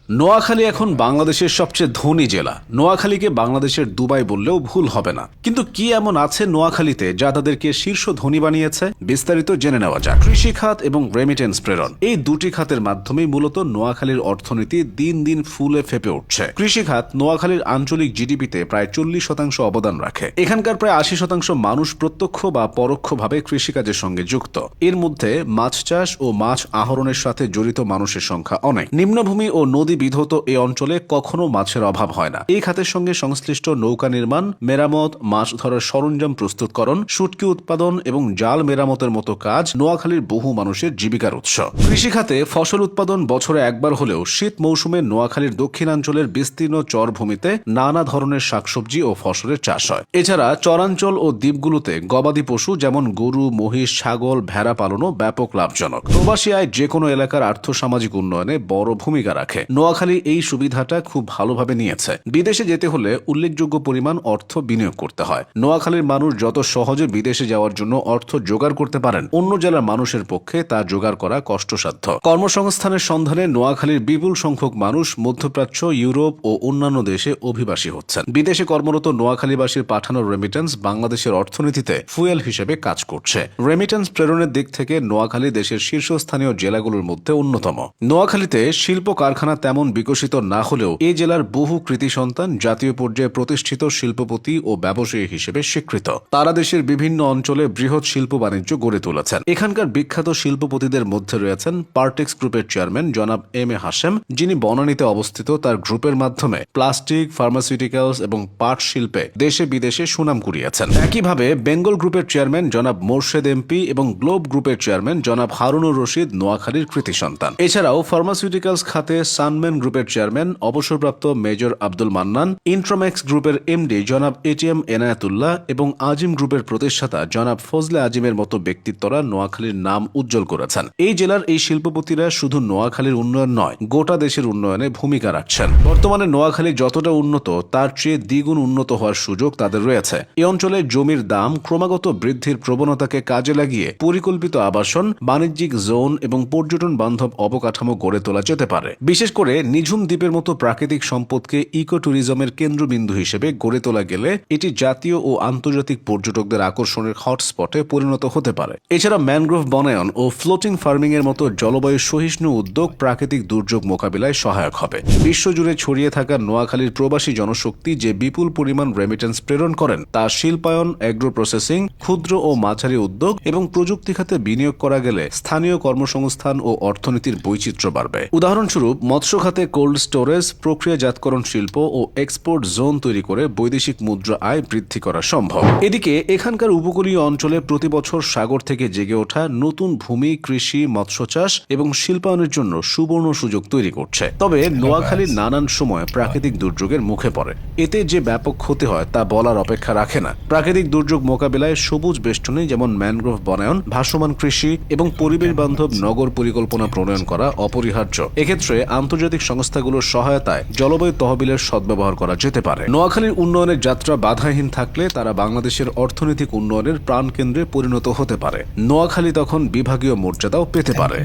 নোয়াখালী এখন বাংলাদেশের সবচেয়ে ধনী জেলা। নোয়াখালীকে বাংলাদেশের দুবাই বললেও ভুল হবে না। কিন্তু কি এমন আছে নোয়াখালীতে যা তাদেরকে শীর্ষ ধনী বানিয়েছে? বিস্তারিত জেনে নেওয়া যাক। কৃষি খাত এবং রেমিটেন্স প্রেরণ, এই দুটি খাতের মাধ্যমেই মূলত নোয়াখালীর অর্থনীতি দিন দিন ফুলে ফেপে উঠছে। কৃষি খাত নোয়াখালীর আঞ্চলিক জিডিপিতে প্রায় 40% অবদান রাখে। এখানকার প্রায় 80% মানুষ প্রত্যক্ষ বা পরোক্ষভাবে কৃষিকাজের সঙ্গে যুক্ত। এর মধ্যে মাছ চাষ ও মাছ আহরণের সাথে জড়িত মানুষের সংখ্যা অনেক। নিম্নভূমি ও নদী বিধৌত এই অঞ্চলে কখনো মাছের অভাব হয় না। এই খাতের সঙ্গে সংশ্লিষ্ট নৌকা নির্মাণ, মেরামত, মাছ ধরার সরঞ্জাম প্রস্তুতকরণ, শুটকি উৎপাদন এবং জাল মেরামতের মতো কাজ নোয়াখালীর বহু মানুষের জীবিকার উৎস। কৃষি খাতে ফসল উৎপাদন বছরে একবার হলেও শীত মৌসুমে নোয়াখালীর দক্ষিণাঞ্চলের বিস্তীর্ণ চরভূমিতে নানা ধরনের শাকসবজি ও ফসলের চাষ হয়। এছাড়া চরাঞ্চল ও দ্বীপগুলোতে গবাদি পশু যেমন গরু, মহিষ, ছাগল, ভেড়া পালনও ব্যাপক লাভজনক। প্রবাসী আয় যে কোনো এলাকার আর্থসামাজিক উন্নয়নে বড় ভূমিকা রাখে। নোয়াখালী এই সুবিধাটা খুব ভালোভাবে নিয়েছে। বিদেশে যেতে হলে উল্লেখযোগ্য পরিমাণ অর্থ বিনিয়োগ করতে হয়। নোয়াখালীর মানুষ যত সহজে বিদেশে যাওয়ার জন্য অর্থ জোগাড় করতে পারেন, অন্য জেলার মানুষের পক্ষে তা জোগাড় করা কষ্টসাধ্য। কর্মসংস্থানের সন্ধানে নোয়াখালীর বিপুল সংখ্যক মানুষ মধ্যপ্রাচ্য, ইউরোপ ও অন্যান্য দেশে অভিবাসী হচ্ছেন। বিদেশে কর্মরত নোয়াখালীবাসীর পাঠানো রেমিটেন্স বাংলাদেশের অর্থনীতিতে ফুয়েল হিসেবে কাজ করছে। রেমিটেন্স প্রেরণের দিক থেকে নোয়াখালী দেশের শীর্ষস্থানীয় জেলাগুলোর মধ্যে অন্যতম। নোয়াখালীতে শিল্প কারখানা তেমন বিকশিত না হলেও এই জেলার বহু কৃতি সন্তান জাতীয় পর্যায়ে প্রতিষ্ঠিত শিল্পপতি ও ব্যবসায়ী হিসেবে স্বীকৃত। তারা দেশের বিভিন্ন অঞ্চলে বৃহৎ শিল্প বাণিজ্য গড়ে তুলেছেন। এখানকার বিখ্যাত শিল্পপতিদের মধ্যে রয়েছেন পার্টেক্স গ্রুপের চেয়ারম্যান জনাব এম এ হাশেম, যিনি বনানীতে অবস্থিত তার গ্রুপের মাধ্যমে প্লাস্টিক, ফার্মাসিউটিক্যালস এবং পাট শিল্পে দেশে বিদেশে সুনাম কুড়িয়েছেন। একইভাবে বেঙ্গল গ্রুপের চেয়ারম্যান জনাব মোর্শেদ এমপি এবং গ্লোব গ্রুপের চেয়ারম্যান জনাব হারুনুর রশিদ নোয়াখালীর কৃতি সন্তান। এছাড়াও ফার্মাসিউটিক্যালস খাতে সানম্যান গ্রুপের চেয়ারম্যান অবসরপ্রাপ্ত মেজর আব্দুল মান্নান, ইন্ট্রোম্যাক্স গ্রুপের এমডি জনাব এটিএম এনায়েতুল্লাহ এবং আজিম গ্রুপের প্রতিষ্ঠাতা জনাব ফজলে আজিমের মতো ব্যক্তিত্বরা নোয়াখালীর নাম উজ্জ্বল করেছেন। এই জেলার এই শিল্পপতিরা শুধু নোয়াখালীর উন্নয়ন নয়, গোটা দেশের উন্নয়নে ভূমিকা রাখছেন। বর্তমানে নোয়াখালী যতটা উন্নত তার চেয়ে দ্বিগুণ উন্নত হওয়ার সুযোগ তাদের রয়েছে। এই অঞ্চলে জমির দাম ক্রমাগত বৃদ্ধির প্রবণতাকে কাজে লাগিয়ে পরিকল্পিত আবাসন, বাণিজ্যিক জোন এবং পর্যটন বান্ধব অবকাঠামো গড়ে তোলা যেতে পারে। বিশেষ করে নিঝুম দ্বীপের মতো প্রাকৃতিক সম্পদকে ইকো ট্যুরিজমের কেন্দ্রবিন্দু হিসেবে গড়ে তোলা গেলে এটি জাতীয় ও আন্তর্জাতিক পর্যটকদের আকর্ষণের হটস্পটে পরিণত হতে পারে। এছাড়া ম্যানগ্রোভ বনায়ন ও ফ্লোটিং ফার্মিং এর মতো জলবায়ু সহিষ্ণু উদ্যোগ প্রাকৃতিক দুর্যোগ মোকাবিলায় সহায়ক হবে। বিশ্বজুড়ে ছড়িয়ে থাকা নোয়াখালীর প্রবাসী জনশক্তি যে বিপুল পরিমাণ রেমিটেন্স প্রেরণ করেন তা শিল্পায়ন, এগ্রো প্রসেসিং, ক্ষুদ্র ও মাঝারি উদ্যোগ এবং প্রযুক্তি খাতে বিনিয়োগ করা গেলে স্থানীয় কর্মসংস্থান ও অর্থনীতির বৈচিত্র্য বাড়বে। উদাহরণস্বরূপ মৎস্য খাতে কোল্ড স্টোরেজ, প্রক্রিয়াজাতকরণ শিল্প ও এক্সপোর্ট জোন তৈরি করে বৈদেশিক মুদ্রা আয় বৃদ্ধি করা সম্ভব। এদিকে এখানকার উপকূলীয় অঞ্চলে প্রতি বছর সাগর থেকে জেগে ওঠা নতুন ভূমি কৃষি, মৎস্য চাষ এবং শিল্পায়নের জন্য সুবর্ণ সুযোগ তৈরি করছে। তবে নোয়াখালীর নানান সময় প্রাকৃতিক দুর্যোগের মুখে পড়ে। এতে যে ব্যাপক ক্ষতি হয় তা বলার অপেক্ষা রাখে না। প্রাকৃতিক দুর্যোগ মোকাবিলায় সবুজ বেষ্টনী যেমন ম্যানগ্রোভ বনায়ন, ভাসমান কৃষি এবং পরিবেশ বান্ধব নগর পরিকল্পনা প্রণয়ন করা অপরিহার্য। এক্ষেত্রে আন্তর্জাতিক সংস্থাগুলোর সহায়তায় জলবায়ু তহবিলের সদ্ব্যবহার করা যেতে পারে। নোয়াখালীর উন্নয়নের যাত্রা বাধাহীন থাকলে তারা বাংলাদেশের অর্থনৈতিক উন্নয়নের প্রাণকেন্দ্রে পরিণত হতে পারে। নোয়াখালী তখন বিভাগীয় মর্যাদাও পেতে পারে।